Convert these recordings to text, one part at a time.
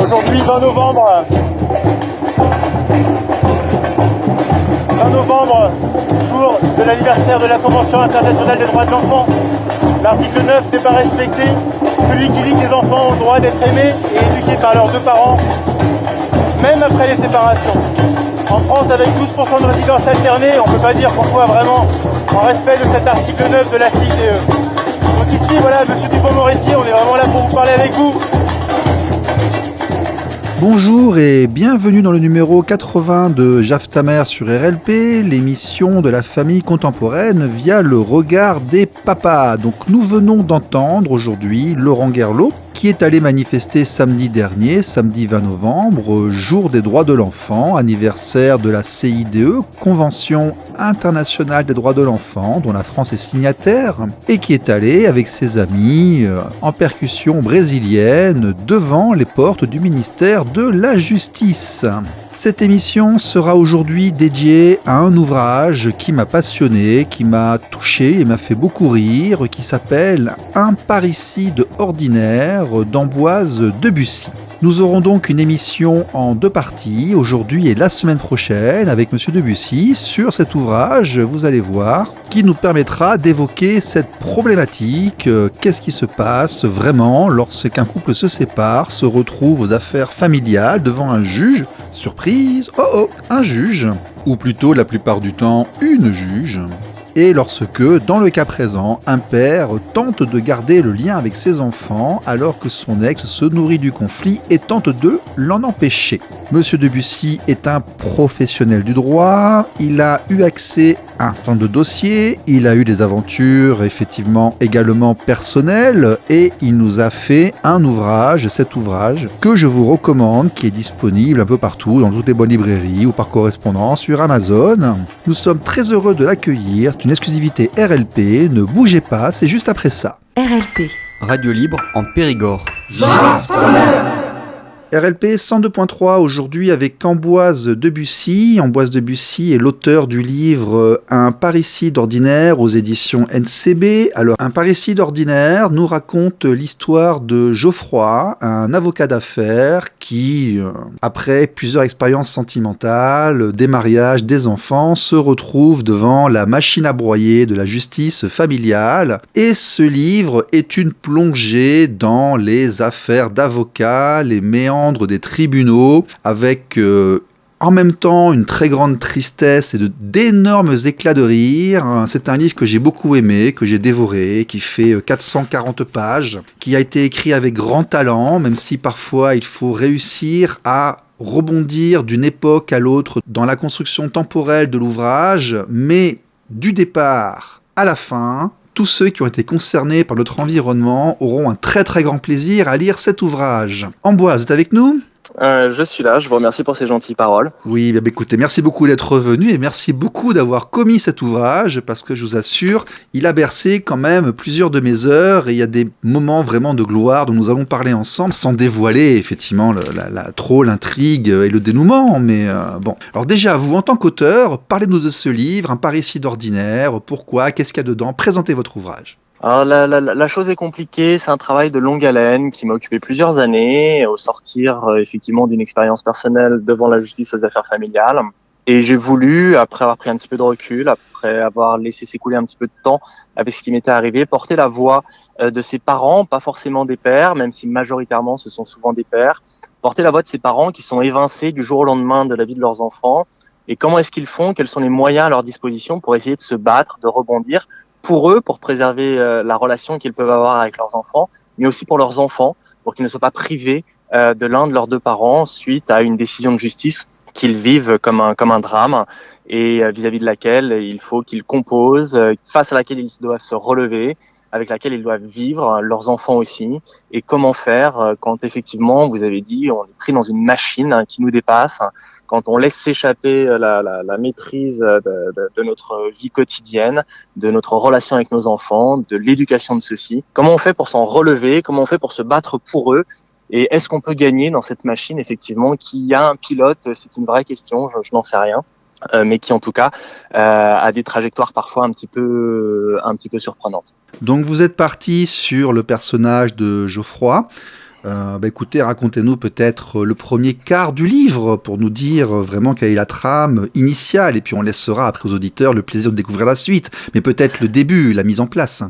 Aujourd'hui, 20 novembre, jour de l'anniversaire de la Convention internationale des droits de l'enfant. L'article 9 n'est pas respecté. Celui qui dit que les enfants ont le droit d'être aimés et éduqués par leurs deux parents, même après les séparations. En France, avec 12% de résidence alternée, on ne peut pas dire qu'on soit vraiment en respect de cet article 9 de la CIDE. Donc ici, voilà, monsieur Dupond-Moretti, on est vraiment là pour vous parler avec vous. Bonjour et bienvenue dans le numéro 80 de Jaftamer sur RLP, l'émission de la famille contemporaine via le regard des papas. Donc nous venons d'entendre aujourd'hui Laurent Guerlot, qui est allé manifester samedi dernier, samedi 20 novembre, jour des droits de l'enfant, anniversaire de la CIDE, Convention internationale des droits de l'enfant, dont la France est signataire, et qui est allé avec ses amis en percussion brésilienne devant les portes du ministère de la Justice. Cette émission sera aujourd'hui dédiée à un ouvrage qui m'a passionné, qui m'a touché et m'a fait beaucoup rire, qui s'appelle « Un parricide ordinaire » d'Ambroise Debussy. Nous aurons donc une émission en deux parties, aujourd'hui et la semaine prochaine, avec Monsieur Debussy, sur cet ouvrage, vous allez voir, qui nous permettra d'évoquer cette problématique. Qu'est-ce qui se passe vraiment lorsqu'un couple se sépare, se retrouve aux affaires familiales devant un juge? Surprise, un juge, ou plutôt la plupart du temps une juge. Et lorsque, dans le cas présent, un père tente de garder le lien avec ses enfants alors que son ex se nourrit du conflit et tente de l'en empêcher. Monsieur Debussy est un professionnel du droit, il a eu accès à un temps de dossier, il a eu des aventures effectivement également personnelles et il nous a fait cet ouvrage que je vous recommande, qui est disponible un peu partout, dans toutes les bonnes librairies ou par correspondance sur Amazon. Nous sommes très heureux de l'accueillir, c'est une exclusivité RLP, ne bougez pas, c'est juste après ça. RLP, Radio libre en Périgord. RLP 102.3 aujourd'hui avec Ambroise Debussy. Ambroise Debussy est l'auteur du livre Un parricide ordinaire aux éditions NCB. Alors, Un parricide ordinaire nous raconte l'histoire de Geoffroy, un avocat d'affaires qui, après plusieurs expériences sentimentales, des mariages, des enfants, se retrouve devant la machine à broyer de la justice familiale. Et ce livre est une plongée dans les affaires d'avocats, les méandres des tribunaux, avec en même temps une très grande tristesse et d'énormes éclats de rire. C'est un livre que j'ai beaucoup aimé, que j'ai dévoré, qui fait 440 pages, qui a été écrit avec grand talent, même si parfois il faut réussir à rebondir d'une époque à l'autre dans la construction temporelle de l'ouvrage, mais du départ à la fin, tous ceux qui ont été concernés par notre environnement auront un très très grand plaisir à lire cet ouvrage. Ambroise, vous êtes avec nous ? Je suis là, je vous remercie pour ces gentilles paroles. Oui, bien écoutez, merci beaucoup d'être revenu et merci beaucoup d'avoir commis cet ouvrage parce que je vous assure, il a bercé quand même plusieurs de mes heures et il y a des moments vraiment de gloire dont nous allons parler ensemble sans dévoiler effectivement trop l'intrigue et le dénouement, mais bon. Alors déjà, vous en tant qu'auteur, parlez-nous de ce livre, Un parricide ordinaire, pourquoi, qu'est-ce qu'il y a dedans, présentez votre ouvrage. Alors la chose est compliquée, c'est un travail de longue haleine qui m'a occupé plusieurs années au sortir effectivement d'une expérience personnelle devant la justice aux affaires familiales. Et j'ai voulu, après avoir pris un petit peu de recul, après avoir laissé s'écouler un petit peu de temps avec ce qui m'était arrivé, porter la voix de ses parents, pas forcément des pères, même si majoritairement ce sont souvent des pères, porter la voix de ses parents qui sont évincés du jour au lendemain de la vie de leurs enfants. Et comment est-ce qu'ils font, quels sont les moyens à leur disposition pour essayer de se battre, de rebondir, pour eux, pour préserver la relation qu'ils peuvent avoir avec leurs enfants, mais aussi pour leurs enfants, pour qu'ils ne soient pas privés de l'un de leurs deux parents suite à une décision de justice qu'ils vivent comme un drame. et vis-à-vis de laquelle il faut qu'ils composent, face à laquelle ils doivent se relever, avec laquelle ils doivent vivre, leurs enfants aussi, et comment faire quand effectivement, vous avez dit, on est pris dans une machine qui nous dépasse, quand on laisse s'échapper la maîtrise de notre vie quotidienne, de notre relation avec nos enfants, de l'éducation de ceux-ci. Comment on fait pour s'en relever? Comment on fait pour se battre pour eux? Et est-ce qu'on peut gagner dans cette machine, effectivement, qui a un pilote? C'est une vraie question, je n'en sais rien. Mais qui en tout cas a des trajectoires parfois un petit peu surprenantes. Donc vous êtes parti sur le personnage de Geoffroy. Écoutez, racontez-nous peut-être le premier quart du livre pour nous dire vraiment quelle est la trame initiale, et puis on laissera après aux auditeurs le plaisir de découvrir la suite, mais peut-être le début, la mise en place.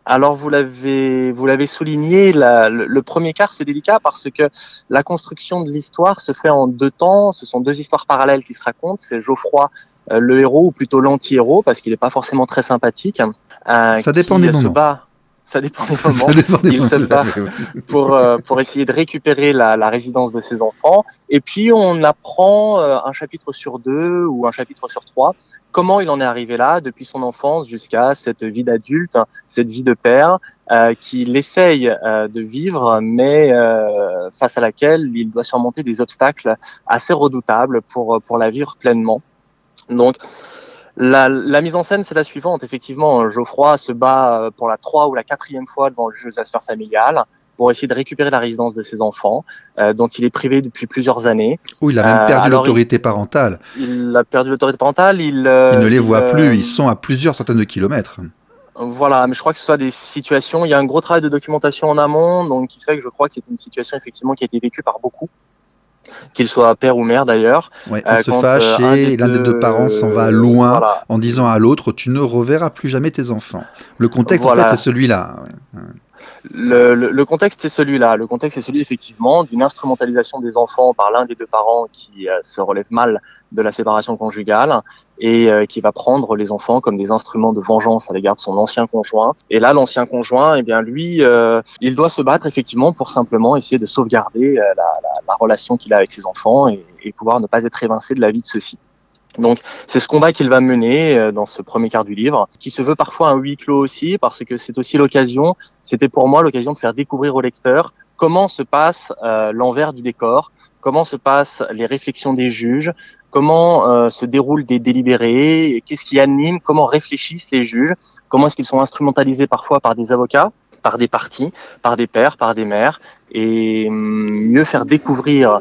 Alors vous l'avez souligné, le premier quart c'est délicat parce que la construction de l'histoire se fait en deux temps. Ce sont deux histoires parallèles qui se racontent. C'est Geoffroy, le héros, ou plutôt l'anti-héros, parce qu'il n'est pas forcément très sympathique. Ça dépend des moments. Ça dépend des moments. Il se bat pour essayer de récupérer la résidence de ses enfants. Et puis on apprend un chapitre sur 2 ou un chapitre sur 3 comment il en est arrivé là, depuis son enfance jusqu'à cette vie d'adulte, cette vie de père qu'il essaye de vivre, mais face à laquelle il doit surmonter des obstacles assez redoutables pour la vivre pleinement. Donc la mise en scène, c'est la suivante. Effectivement, Geoffroy se bat pour la 3e ou la 4e fois devant le juge aux affaires familiales pour essayer de récupérer la résidence de ses enfants, dont il est privé depuis plusieurs années. Oui, il a même perdu l'autorité parentale. Il a perdu l'autorité parentale. Il ne les voit plus, ils sont à plusieurs centaines de kilomètres. Voilà, mais je crois que ce soit des situations... Il y a un gros travail de documentation en amont, donc qui fait que je crois que c'est une situation effectivement qui a été vécue par beaucoup. Qu'il soit père ou mère d'ailleurs. Ouais, on se fâche et l'un des deux parents s'en va loin en disant à l'autre « tu ne reverras plus jamais tes enfants ». Le contexte, en fait, c'est celui-là. Ouais. Le contexte est celui-là. Le contexte est celui effectivement d'une instrumentalisation des enfants par l'un des deux parents qui se relève mal de la séparation conjugale et qui va prendre les enfants comme des instruments de vengeance à l'égard de son ancien conjoint. Et là, l'ancien conjoint, eh bien lui, il doit se battre effectivement pour simplement essayer de sauvegarder la relation qu'il a avec ses enfants et pouvoir ne pas être évincé de la vie de ceux-ci. Donc c'est ce combat qu'il va mener dans ce premier quart du livre, qui se veut parfois un huis clos aussi, parce que c'est aussi c'était pour moi l'occasion de faire découvrir au lecteur comment se passe l'envers du décor, comment se passent les réflexions des juges, comment se déroulent des délibérés, qu'est-ce qui anime, comment réfléchissent les juges, comment est-ce qu'ils sont instrumentalisés parfois par des avocats, par des partis, par des pères, par des mères, et mieux faire découvrir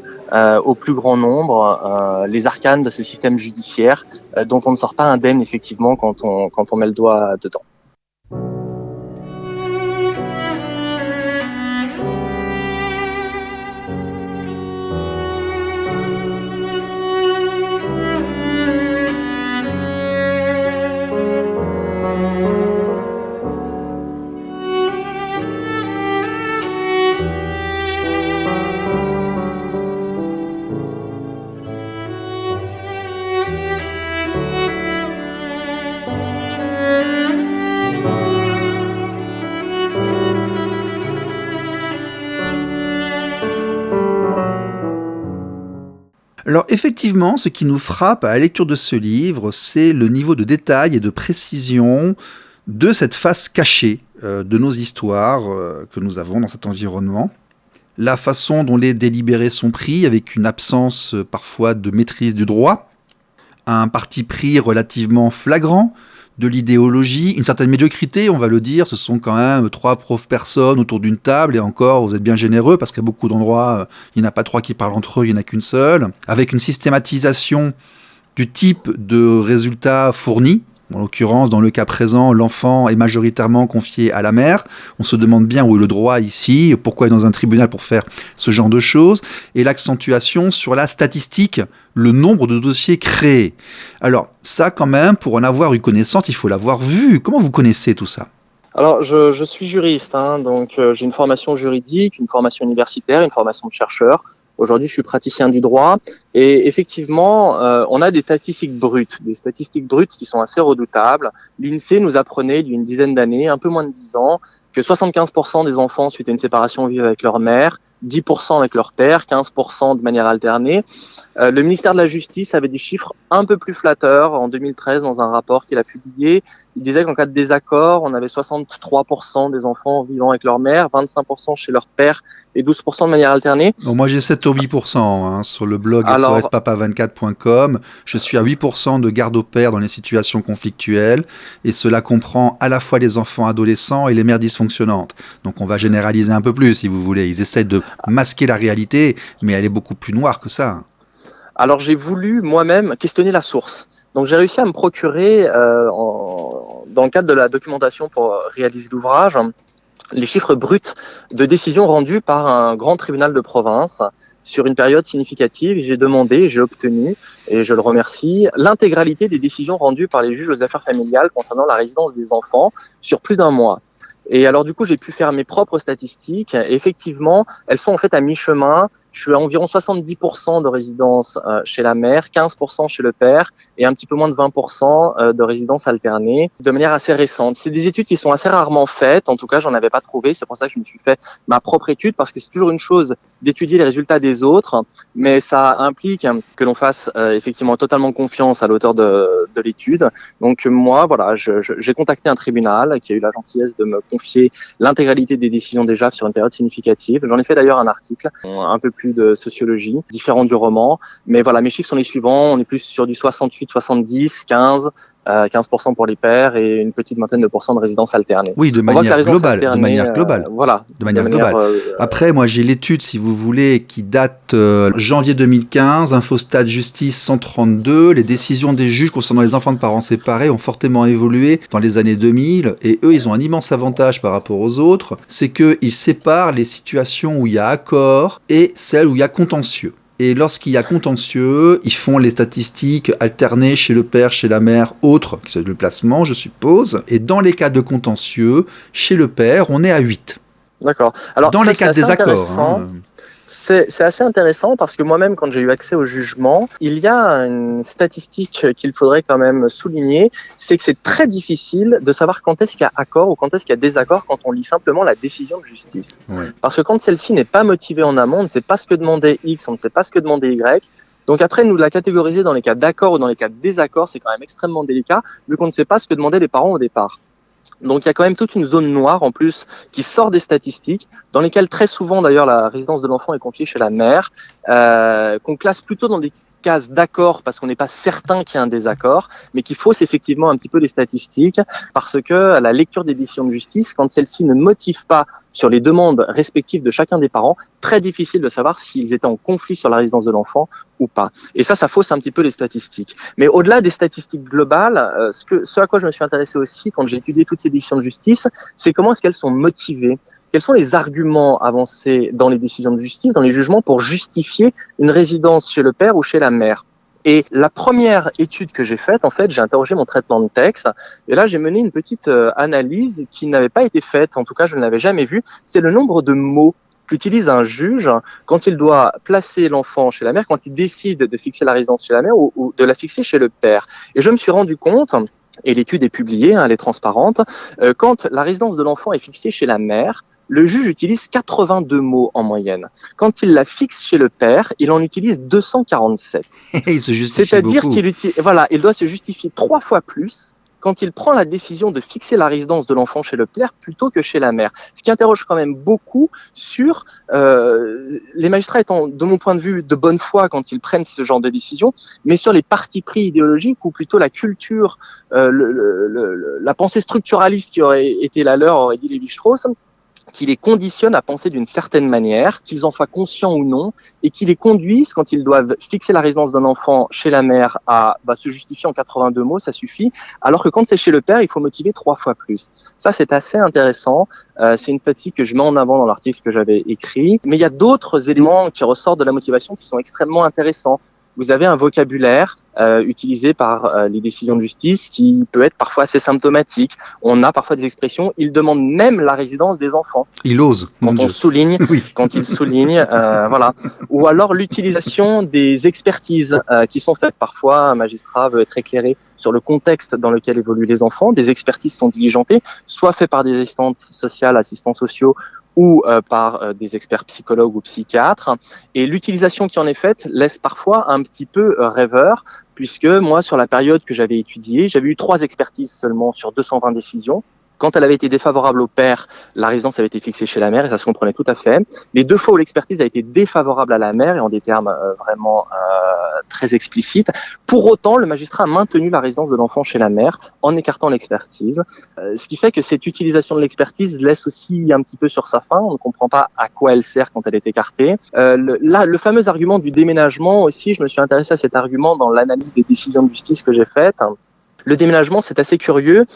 au plus grand nombre les arcanes de ce système judiciaire dont on ne sort pas indemne effectivement quand on met le doigt dedans. Alors effectivement, ce qui nous frappe à la lecture de ce livre, c'est le niveau de détail et de précision de cette face cachée de nos histoires que nous avons dans cet environnement. La façon dont les délibérés sont pris, avec une absence parfois de maîtrise du droit, un parti pris relativement flagrant, de l'idéologie, une certaine médiocrité, on va le dire. Ce sont quand même 3 pauvres personnes autour d'une table, et encore, vous êtes bien généreux, parce qu'à beaucoup d'endroits, il n'y en a pas 3 qui parlent entre eux, il n'y en a qu'une seule, avec une systématisation du type de résultats fournis. En l'occurrence, dans le cas présent, l'enfant est majoritairement confié à la mère. On se demande bien où est le droit ici, pourquoi il est dans un tribunal pour faire ce genre de choses. Et l'accentuation sur la statistique, le nombre de dossiers créés. Alors ça, quand même, pour en avoir eu connaissance, il faut l'avoir vu. Comment vous connaissez tout ça ? Alors, je suis juriste, donc j'ai une formation juridique, une formation universitaire, une formation de chercheur. Aujourd'hui, je suis praticien du droit et effectivement, on a des statistiques brutes qui sont assez redoutables. L'INSEE nous apprenait d'une dizaine d'années, un peu moins de 10 ans, que 75% des enfants suite à une séparation vivent avec leur mère, 10% avec leur père, 15% de manière alternée. Le ministère de la Justice avait des chiffres un peu plus flatteurs en 2013 dans un rapport qu'il a publié. Il disait qu'en cas de désaccord, on avait 63% des enfants vivant avec leur mère, 25% chez leur père et 12% de manière alternée. Bon, moi j'ai 7 ou 8% sur le blog Alors, sospapa24.com. Je suis à 8% de garde au père dans les situations conflictuelles et cela comprend à la fois les enfants adolescents et les mères dysfonctionnantes. Donc on va généraliser un peu plus si vous voulez. Ils essaient de masquer la réalité, mais elle est beaucoup plus noire que ça. Alors j'ai voulu moi-même questionner la source. Donc j'ai réussi à me procurer, dans le cadre de la documentation pour réaliser l'ouvrage, les chiffres bruts de décisions rendues par un grand tribunal de province sur une période significative. J'ai demandé, j'ai obtenu, et je le remercie, l'intégralité des décisions rendues par les juges aux affaires familiales concernant la résidence des enfants sur plus d'un mois. Et alors du coup, j'ai pu faire mes propres statistiques. Et effectivement, elles sont en fait à mi-chemin. Je suis à environ 70% de résidence chez la mère, 15% chez le père et un petit peu moins de 20% de résidence alternée de manière assez récente. C'est des études qui sont assez rarement faites. En tout cas, j'en avais pas trouvé. C'est pour ça que je me suis fait ma propre étude parce que c'est toujours une chose d'étudier les résultats des autres, mais ça implique que l'on fasse effectivement totalement confiance à l'auteur de l'étude. Donc moi, voilà, j'ai contacté un tribunal qui a eu la gentillesse de me confier l'intégralité des décisions déjà sur une période significative. J'en ai fait d'ailleurs un article un peu plus de sociologie, différent du roman. Mais voilà, mes chiffres sont les suivants. On est plus sur du 68, 70, 15, 15% pour les pères et une petite vingtaine de pourcents de résidence alternée. Oui, de manière globale. De manière globale. Voilà. De manière globale. Après, moi, j'ai l'étude, si vous voulez, qui date janvier 2015, Infostat Justice 132. Les décisions des juges concernant les enfants de parents séparés ont fortement évolué dans les années 2000. Et eux, ils ont un immense avantage par rapport aux autres. C'est qu'ils séparent les situations où il y a accord et celles où il y a contentieux. Et lorsqu'il y a contentieux, ils font les statistiques alternées chez le père, chez la mère, autres, c'est le placement, je suppose. Et dans les cas de contentieux, chez le père, on est à 8. D'accord. Alors, dans les cas de désaccord. C'est assez intéressant parce que moi-même, quand j'ai eu accès au jugement, il y a une statistique qu'il faudrait quand même souligner, c'est que c'est très difficile de savoir quand est-ce qu'il y a accord ou quand est-ce qu'il y a désaccord quand on lit simplement la décision de justice. Ouais. Parce que quand celle-ci n'est pas motivée en amont, on ne sait pas ce que demandait X, on ne sait pas ce que demandait Y. Donc après, nous la catégoriser dans les cas d'accord ou dans les cas de désaccord, c'est quand même extrêmement délicat, vu qu'on ne sait pas ce que demandaient les parents au départ. Donc il y a quand même toute une zone noire en plus qui sort des statistiques, dans lesquelles très souvent d'ailleurs la résidence de l'enfant est confiée chez la mère, qu'on classe plutôt dans des cases d'accord parce qu'on n'est pas certain qu'il y a un désaccord, mais qui fausse effectivement un petit peu les statistiques parce que à la lecture des décisions de justice, quand celles-ci ne motivent pas sur les demandes respectives de chacun des parents, très difficile de savoir s'ils étaient en conflit sur la résidence de l'enfant ou pas. Et ça fausse un petit peu les statistiques. Mais au-delà des statistiques globales, ce à quoi je me suis intéressé aussi quand j'ai étudié toutes ces décisions de justice, c'est comment est-ce qu'elles sont motivées. Quels sont les arguments avancés dans les décisions de justice, dans les jugements, pour justifier une résidence chez le père ou chez la mère? Et la première étude que j'ai faite, en fait, j'ai interrogé mon traitement de texte, et là, j'ai mené une petite analyse qui n'avait pas été faite, en tout cas, je ne l'avais jamais vue, c'est le nombre de mots qu'utilise un juge quand il doit placer l'enfant chez la mère, quand il décide de fixer la résidence chez la mère ou de la fixer chez le père. Et je me suis rendu compte, et l'étude est publiée, elle est transparente, quand la résidence de l'enfant est fixée chez la mère, le juge utilise 82 mots en moyenne. Quand il la fixe chez le père, il en utilise 247. Il se justifie C'est-à-dire beaucoup. Il doit se justifier 3 fois plus quand il prend la décision de fixer la résidence de l'enfant chez le père plutôt que chez la mère. Ce qui interroge quand même beaucoup sur les magistrats étant, de mon point de vue, de bonne foi quand ils prennent ce genre de décision, mais sur les partis pris idéologiques ou plutôt la culture, la pensée structuraliste qui aurait été la leur, aurait dit Lévi-Strauss, qui les conditionne à penser d'une certaine manière, qu'ils en soient conscients ou non, et qui les conduisent, quand ils doivent fixer la résidence d'un enfant chez la mère, à se justifier en 82 mots, ça suffit, alors que quand c'est chez le père, il faut motiver 3 fois plus. Ça, c'est assez intéressant. C'est une statistique que je mets en avant dans l'article que j'avais écrit. Mais il y a d'autres éléments qui ressortent de la motivation qui sont extrêmement intéressants. vous avez un vocabulaire utilisé par les décisions de justice qui peut être parfois assez symptomatique. On a parfois des expressions, ils demandent même la résidence des enfants. Il ose, mon Quand on Dieu. souligne, Oui. quand ils soulignent, voilà. Ou alors l'utilisation des expertises qui sont faites. Parfois, un magistrat veut être éclairé sur le contexte dans lequel évoluent les enfants. Des expertises sont diligentées, soit faites par des assistantes sociales, assistants sociaux, ou par des experts psychologues ou psychiatres. Et l'utilisation qui en est faite laisse parfois un petit peu rêveur, puisque moi, sur la période que j'avais étudiée, j'avais eu 3 expertises seulement sur 220 décisions. Quand elle avait été défavorable au père, la résidence avait été fixée chez la mère et ça se comprenait tout à fait. Les 2 fois où l'expertise a été défavorable à la mère et en des termes vraiment très explicites, pour autant, le magistrat a maintenu la résidence de l'enfant chez la mère en écartant l'expertise. Ce qui fait que cette utilisation de l'expertise laisse aussi un petit peu sur sa faim. On ne comprend pas à quoi elle sert quand elle est écartée. Le fameux argument du déménagement aussi, je me suis intéressé à cet argument dans l'analyse des décisions de justice que j'ai faites. Le déménagement, c'est assez curieux.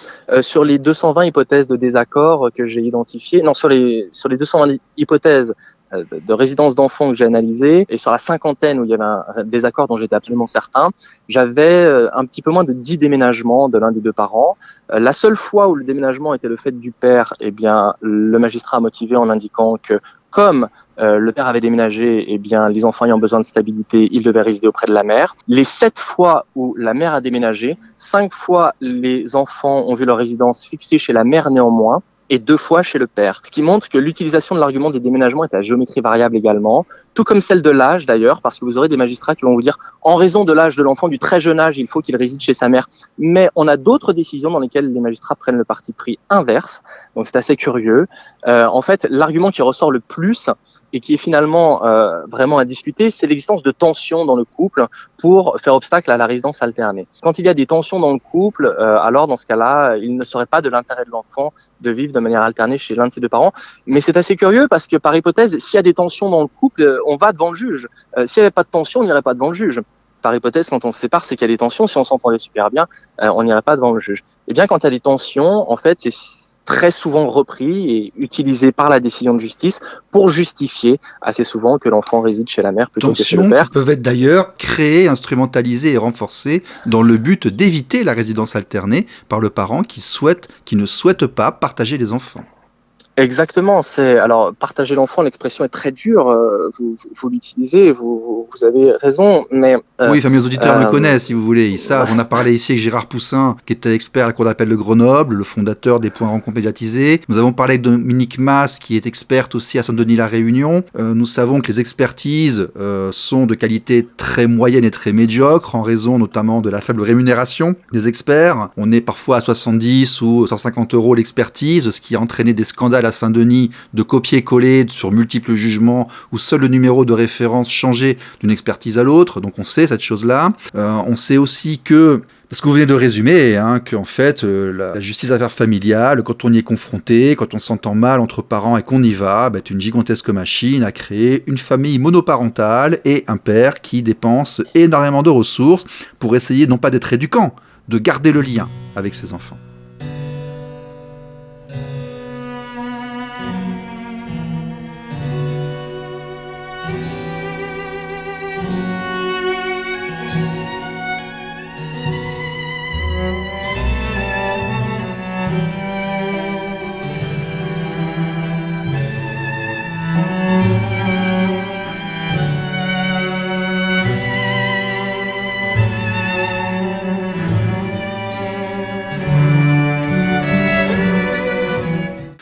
Sur les 220 hypothèses de désaccord que j'ai identifiées, sur les 220 hypothèses de résidence d'enfants que j'ai analysées, et sur la 50aine où il y avait un désaccord dont j'étais absolument certain, j'avais un petit peu moins de 10 déménagements de l'un des 2 parents. La seule fois où le déménagement était le fait du père, eh bien, le magistrat a motivé en indiquant que comme le père avait déménagé, eh bien, les enfants ayant besoin de stabilité, ils devaient résider auprès de la mère. Les 7 fois où la mère a déménagé, 5 fois les enfants ont vu leur résidence fixée chez la mère néanmoins, et 2 fois chez le père. Ce qui montre que l'utilisation de l'argument des déménagements est à géométrie variable également, tout comme celle de l'âge d'ailleurs, parce que vous aurez des magistrats qui vont vous dire en raison de l'âge de l'enfant, du très jeune âge, il faut qu'il réside chez sa mère. Mais on a d'autres décisions dans lesquelles les magistrats prennent le parti pris inverse, donc c'est assez curieux. En fait, l'argument qui ressort le plus et qui est finalement vraiment à discuter, c'est l'existence de tensions dans le couple pour faire obstacle à la résidence alternée. Quand il y a des tensions dans le couple, alors dans ce cas-là, il ne serait pas de l'intérêt de l'enfant de vivre de manière alternée chez l'un de ses 2 parents. Mais c'est assez curieux parce que par hypothèse, s'il y a des tensions dans le couple, on va devant le juge. S'il n'y avait pas de tension, on n'irait pas devant le juge. Par hypothèse, quand on se sépare, c'est qu'il y a des tensions. Si on s'entendait super bien, on n'irait pas devant le juge. Eh bien, quand il y a des tensions, en fait, c'est très souvent repris et utilisé par la décision de justice pour justifier assez souvent que l'enfant réside chez la mère plutôt que chez le Tensions père. qui peuvent être d'ailleurs créées, instrumentalisées et renforcées dans le but d'éviter la résidence alternée par le parent qui ne souhaite pas partager les enfants. Exactement. Alors partager l'enfant, l'expression est très dure. Vous l'utilisez, vous avez raison, mais oui, mes auditeurs le connaissent, si vous voulez. Ils savent. On a parlé ici avec Gérard Poussin, qui était expert à la Cour d'appel de Grenoble, le fondateur des points rencontres médiatisés. Nous avons parlé de Dominique Mas, qui est experte aussi à Saint-Denis-la-Réunion. Nous savons que les expertises sont de qualité très moyenne et très médiocre, en raison notamment de la faible rémunération des experts. On est parfois à 70 ou 150 € l'expertise, ce qui a entraîné des scandales à Saint-Denis de copier-coller sur multiples jugements où seul le numéro de référence changeait d'une expertise à l'autre. Donc on sait cette chose-là. On sait aussi que, parce que vous venez de résumer, qu'en fait, la justice des affaires familiales, quand on y est confronté, quand on s'entend mal entre parents et qu'on y va, est une gigantesque machine à créer une famille monoparentale et un père qui dépense énormément de ressources pour essayer non pas d'être éduquant, de garder le lien avec ses enfants.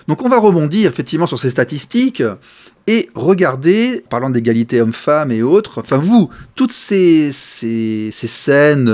Donc on va rebondir effectivement sur ces statistiques et regarder, parlant d'égalité homme-femme et autres, enfin vous, toutes ces scènes,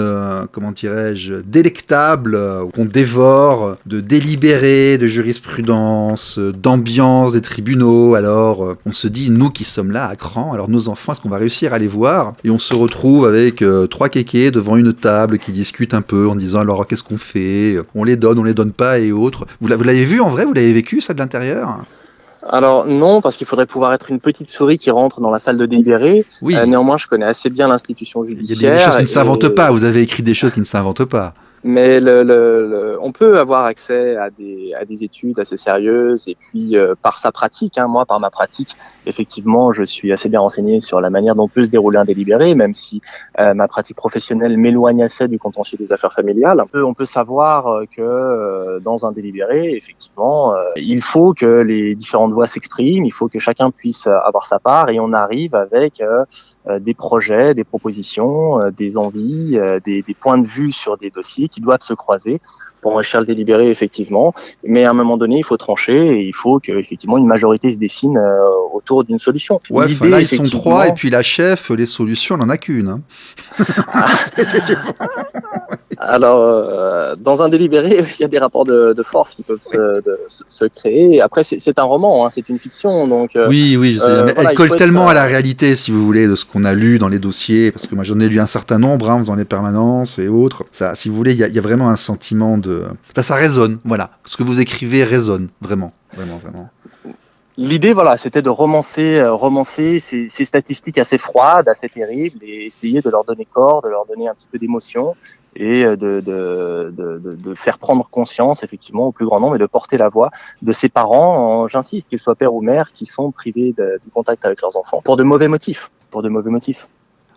comment dirais-je, délectables, qu'on dévore, de délibérés, de jurisprudence, d'ambiance des tribunaux, alors on se dit, nous qui sommes là à cran, alors nos enfants, est-ce qu'on va réussir à les voir? Et on se retrouve avec 3 kékés devant une table qui discutent un peu en disant, alors qu'est-ce qu'on fait? On les donne pas et autres. Vous l'avez vu en vrai? Vous l'avez vécu ça de l'intérieur? Alors non, parce qu'il faudrait pouvoir être une petite souris qui rentre dans la salle de délibéré. Oui. Néanmoins, je connais assez bien l'institution Il judiciaire. y a des choses qui ne s'inventent pas. Vous avez écrit des choses qui ne s'inventent pas. Mais on peut avoir accès à des études assez sérieuses et puis par sa pratique, moi par ma pratique, effectivement, je suis assez bien renseigné sur la manière dont peut se dérouler un délibéré, même si ma pratique professionnelle m'éloigne assez du contentieux des affaires familiales. On peut savoir que dans un délibéré, effectivement, il faut que les différentes voix s'expriment, il faut que chacun puisse avoir sa part et on arrive avec des projets, des propositions, des envies, des points de vue sur des dossiers qui doivent se croiser pour enrichir le délibéré, effectivement. Mais à un moment donné, il faut trancher et il faut qu'effectivement une majorité se dessine autour d'une solution. Ouais, là, ils sont 3 et puis la chef, les solutions, elle n'en a qu'une. Alors, dans un délibéré, il y a des rapports de force qui peuvent se créer. Après, c'est un roman, c'est une fiction, donc. Oui, je sais. Mais elle colle tellement à la réalité, si vous voulez, de ce qu'on a lu dans les dossiers, parce que moi j'en ai lu un certain nombre, en faisant les permanences et autres. Ça, si vous voulez, il y a vraiment un sentiment de. Enfin, ça résonne, voilà. Ce que vous écrivez résonne, vraiment. L'idée, c'était de romancer ces statistiques assez froides, assez terribles, et essayer de leur donner corps, de leur donner un petit peu d'émotion, et de faire prendre conscience, effectivement, au plus grand nombre, et de porter la voix de ces parents, j'insiste, qu'ils soient père ou mère, qui sont privés du contact avec leurs enfants, pour de mauvais motifs.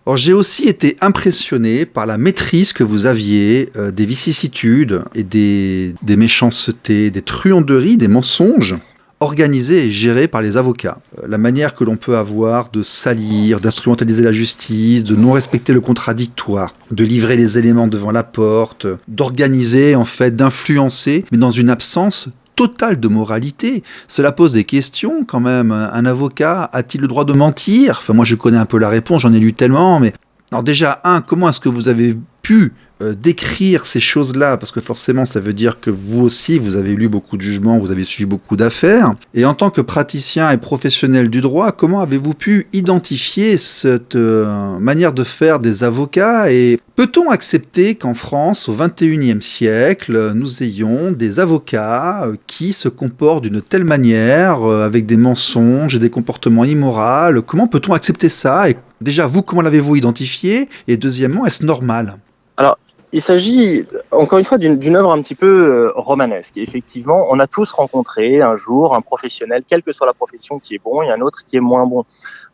Alors, j'ai aussi été impressionné par la maîtrise que vous aviez des vicissitudes et des méchancetés, des truanderies, des mensonges organisés et gérés par les avocats. La manière que l'on peut avoir de salir, d'instrumentaliser la justice, de non respecter le contradictoire, de livrer les éléments devant la porte, d'organiser, en fait, d'influencer, mais dans une absence totale de moralité. Cela pose des questions quand même. Un avocat a-t-il le droit de mentir ? Enfin, moi je connais un peu la réponse, j'en ai lu tellement, mais... Alors déjà, comment est-ce que vous avez pu décrire ces choses-là, parce que forcément ça veut dire que vous aussi vous avez lu beaucoup de jugements, vous avez suivi beaucoup d'affaires, et en tant que praticien et professionnel du droit, comment avez-vous pu identifier cette manière de faire des avocats, et peut-on accepter qu'en France, au XXIe siècle, nous ayons des avocats qui se comportent d'une telle manière, avec des mensonges et des comportements immoraux? Comment peut-on accepter ça? Et déjà, vous, comment l'avez-vous identifié? Et deuxièmement, est-ce normal? Alors, il s'agit, encore une fois, d'une œuvre un petit peu romanesque. Et effectivement, on a tous rencontré un jour un professionnel, quelle que soit la profession, qui est bon, et un autre qui est moins bon.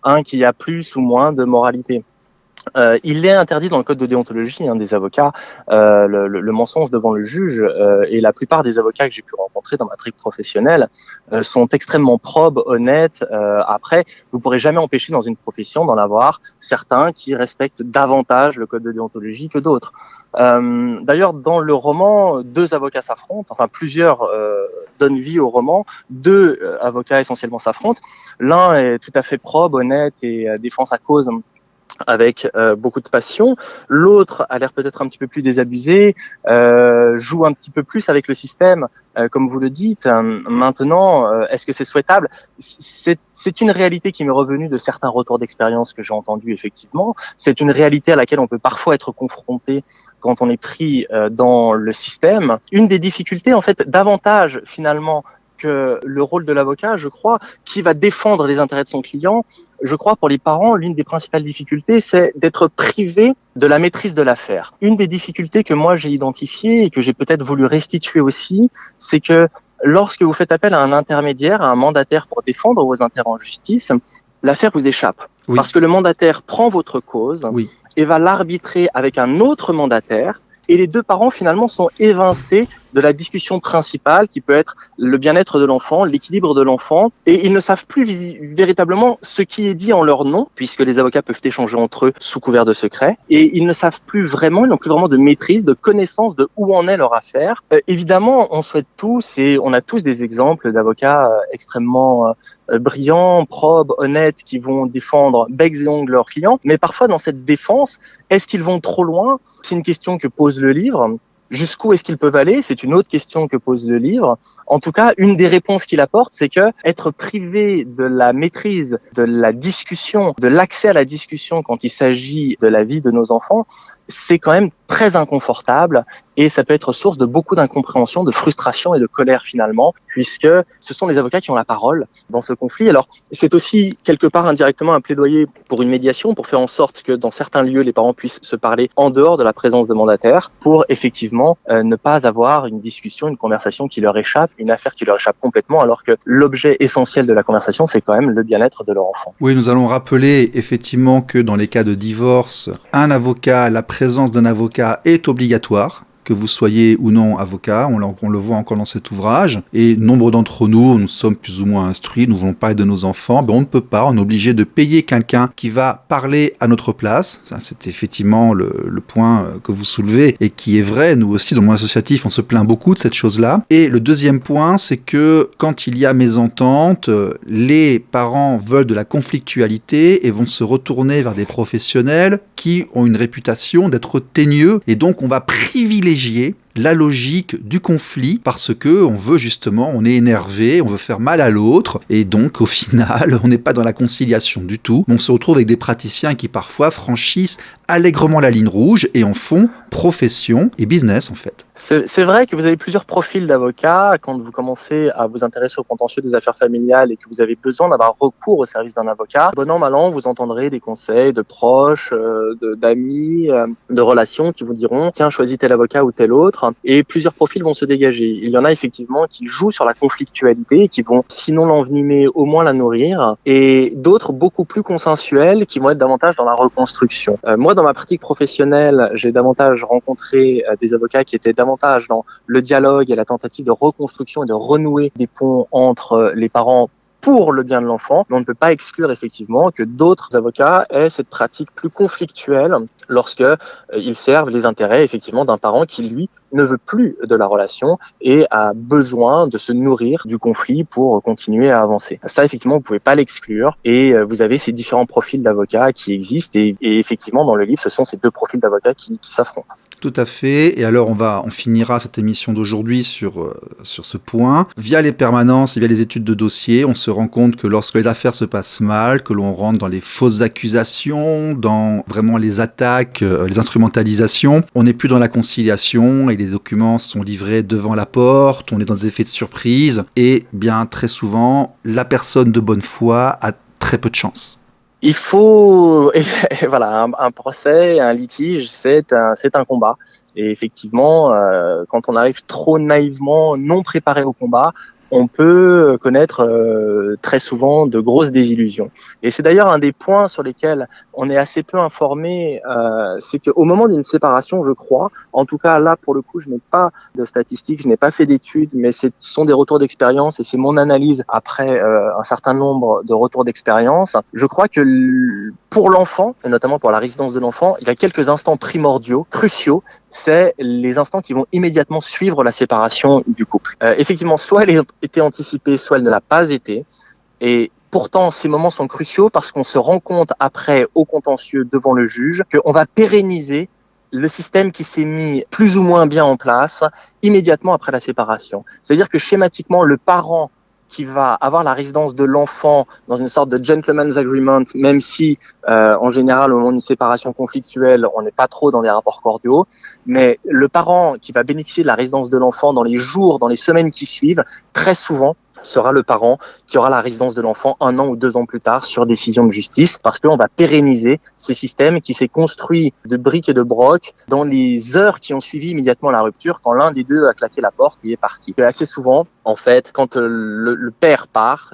Un qui a plus ou moins de moralité. Il est interdit dans le code de déontologie des avocats le mensonge devant le juge, et la plupart des avocats que j'ai pu rencontrer dans ma trique professionnelle sont extrêmement probes, honnêtes. Après, vous pourrez jamais empêcher dans une profession d'en avoir certains qui respectent davantage le code de déontologie que d'autres. D'ailleurs, dans le roman, 2 avocats s'affrontent, enfin plusieurs donnent vie au roman, 2 avocats essentiellement s'affrontent. L'un est tout à fait probe, honnête et défend sa cause avec beaucoup de passion. L'autre a l'air peut-être un petit peu plus désabusé, joue un petit peu plus avec le système, comme vous le dites. Maintenant, est-ce que c'est souhaitable ? C'est une réalité qui m'est revenue de certains retours d'expérience que j'ai entendus, effectivement. C'est une réalité à laquelle on peut parfois être confronté quand on est pris dans le système. Une des difficultés, en fait, davantage finalement que le rôle de l'avocat, je crois, qui va défendre les intérêts de son client, je crois pour les parents, l'une des principales difficultés, c'est d'être privé de la maîtrise de l'affaire. Une des difficultés que moi j'ai identifiées et que j'ai peut-être voulu restituer aussi, c'est que lorsque vous faites appel à un intermédiaire, à un mandataire pour défendre vos intérêts en justice, l'affaire vous échappe. Oui. Parce que le mandataire prend votre cause et va l'arbitrer avec un autre mandataire, et les 2 parents finalement sont évincés de la discussion principale qui peut être le bien-être de l'enfant, l'équilibre de l'enfant, et ils ne savent plus véritablement ce qui est dit en leur nom, puisque les avocats peuvent échanger entre eux sous couvert de secret, et ils ne savent plus vraiment, ils n'ont plus vraiment de maîtrise, de connaissance de où en est leur affaire. Évidemment, on souhaite tous, et on a tous des exemples d'avocats extrêmement brillants, probes, honnêtes, qui vont défendre becs et ongles leurs clients, mais parfois dans cette défense, est-ce qu'ils vont trop loin ? C'est une question que pose le livre. Jusqu'où est-ce qu'ils peuvent aller ? C'est une autre question que pose le livre. En tout cas, une des réponses qu'il apporte, c'est que être privé de la maîtrise, de la discussion, de l'accès à la discussion quand il s'agit de la vie de nos enfants, c'est quand même très inconfortable et ça peut être source de beaucoup d'incompréhension, de frustration et de colère finalement, puisque ce sont les avocats qui ont la parole dans ce conflit. Alors, c'est aussi quelque part indirectement un plaidoyer pour une médiation, pour faire en sorte que dans certains lieux, les parents puissent se parler en dehors de la présence de mandataires, pour effectivement ne pas avoir une discussion, une conversation qui leur échappe, une affaire qui leur échappe complètement, alors que l'objet essentiel de la conversation, c'est quand même le bien-être de leur enfant. Oui, nous allons rappeler effectivement que dans les cas de divorce, la présence d'un avocat est obligatoire. Que vous soyez ou non avocat, on le voit encore dans cet ouvrage, et nombre d'entre nous sommes plus ou moins instruits, nous voulons parler de nos enfants, on ne peut pas, on est obligé de payer quelqu'un qui va parler à notre place. Ça, c'est effectivement le point que vous soulevez, et qui est vrai, nous aussi dans le monde associatif, on se plaint beaucoup de cette chose-là. Et le deuxième point, c'est que quand il y a mésentente, les parents veulent de la conflictualité et vont se retourner vers des professionnels qui ont une réputation d'être teigneux, et donc on va privilégier la logique du conflit parce que on est énervé, on veut faire mal à l'autre et donc au final on n'est pas dans la conciliation du tout. On se retrouve avec des praticiens qui parfois franchissent allègrement la ligne rouge et en font profession et business en fait. C'est vrai que vous avez plusieurs profils d'avocats quand vous commencez à vous intéresser au contentieux des affaires familiales et que vous avez besoin d'avoir recours au service d'un avocat. Bon an, mal an, vous entendrez des conseils de proches, d'amis, de relations qui vous diront « Tiens, choisis tel avocat ou tel autre ». Et plusieurs profils vont se dégager. Il y en a effectivement qui jouent sur la conflictualité, qui vont sinon l'envenimer, au moins la nourrir. Et d'autres beaucoup plus consensuels qui vont être davantage dans la reconstruction. Moi, dans ma pratique professionnelle, j'ai davantage rencontré des avocats qui étaient davantage dans le dialogue et la tentative de reconstruction et de renouer des ponts entre les parents pour le bien de l'enfant, mais on ne peut pas exclure effectivement que d'autres avocats aient cette pratique plus conflictuelle lorsque ils servent les intérêts effectivement d'un parent qui lui ne veut plus de la relation et a besoin de se nourrir du conflit pour continuer à avancer. Ça effectivement vous pouvez pas l'exclure et vous avez ces différents profils d'avocats qui existent et effectivement dans le livre ce sont ces deux profils d'avocats qui s'affrontent. Tout à fait. Et alors, on finira cette émission d'aujourd'hui sur ce point. Via les permanences et via les études de dossier, on se rend compte que lorsque les affaires se passent mal, que l'on rentre dans les fausses accusations, dans vraiment les attaques, les instrumentalisations, on n'est plus dans la conciliation et les documents sont livrés devant la porte, on est dans des effets de surprise et bien très souvent, la personne de bonne foi a très peu de chance. Il faut, voilà, un procès, un litige, c'est un combat. Et effectivement, quand on arrive trop naïvement, non préparé au combat, on peut connaître très souvent de grosses désillusions. Et c'est d'ailleurs un des points sur lesquels on est assez peu informé, c'est qu'au moment d'une séparation, je crois, en tout cas là pour le coup, je n'ai pas de statistiques, je n'ai pas fait d'études, mais ce sont des retours d'expérience et c'est mon analyse après un certain nombre de retours d'expérience. Je crois que pour l'enfant, et notamment pour la résidence de l'enfant, il y a quelques instants primordiaux, cruciaux, c'est les instants qui vont immédiatement suivre la séparation du couple. Effectivement, soit elle a été anticipée, soit elle ne l'a pas été. Et pourtant, ces moments sont cruciaux parce qu'on se rend compte après, au contentieux, devant le juge, qu'on va pérenniser le système qui s'est mis plus ou moins bien en place immédiatement après la séparation. C'est-à-dire que schématiquement, le parent qui va avoir la résidence de l'enfant dans une sorte de gentleman's agreement, même si en général au moment d'une séparation conflictuelle, on n'est pas trop dans des rapports cordiaux, mais le parent qui va bénéficier de la résidence de l'enfant dans les jours, dans les semaines qui suivent, très souvent sera le parent qui aura la résidence de l'enfant 1 an ou 2 ans plus tard sur décision de justice, parce qu'on va pérenniser ce système qui s'est construit de briques et de brocs dans les heures qui ont suivi immédiatement la rupture, quand l'un des deux a claqué la porte et est parti. Et assez souvent, en fait, quand le père part,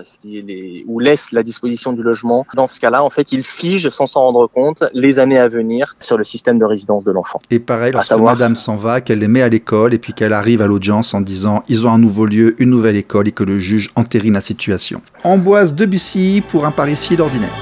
ou laisse la disposition du logement, dans ce cas-là, en fait, il fige, sans s'en rendre compte, les années à venir sur le système de résidence de l'enfant. Et pareil, lorsque madame s'en va, qu'elle les met à l'école et puis qu'elle arrive à l'audience en disant « ils ont un nouveau lieu, une nouvelle école » et que le juge entérine la situation. Amboise Debussy pour un parricide ordinaire.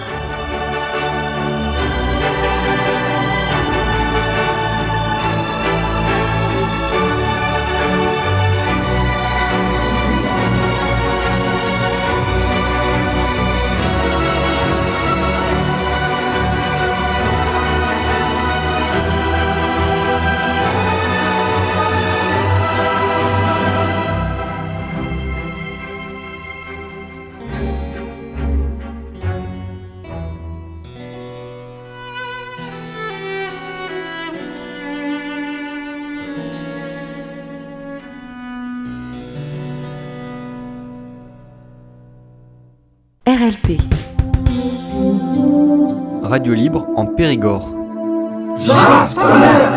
RLP. Radio libre en Périgord. Jaftamer.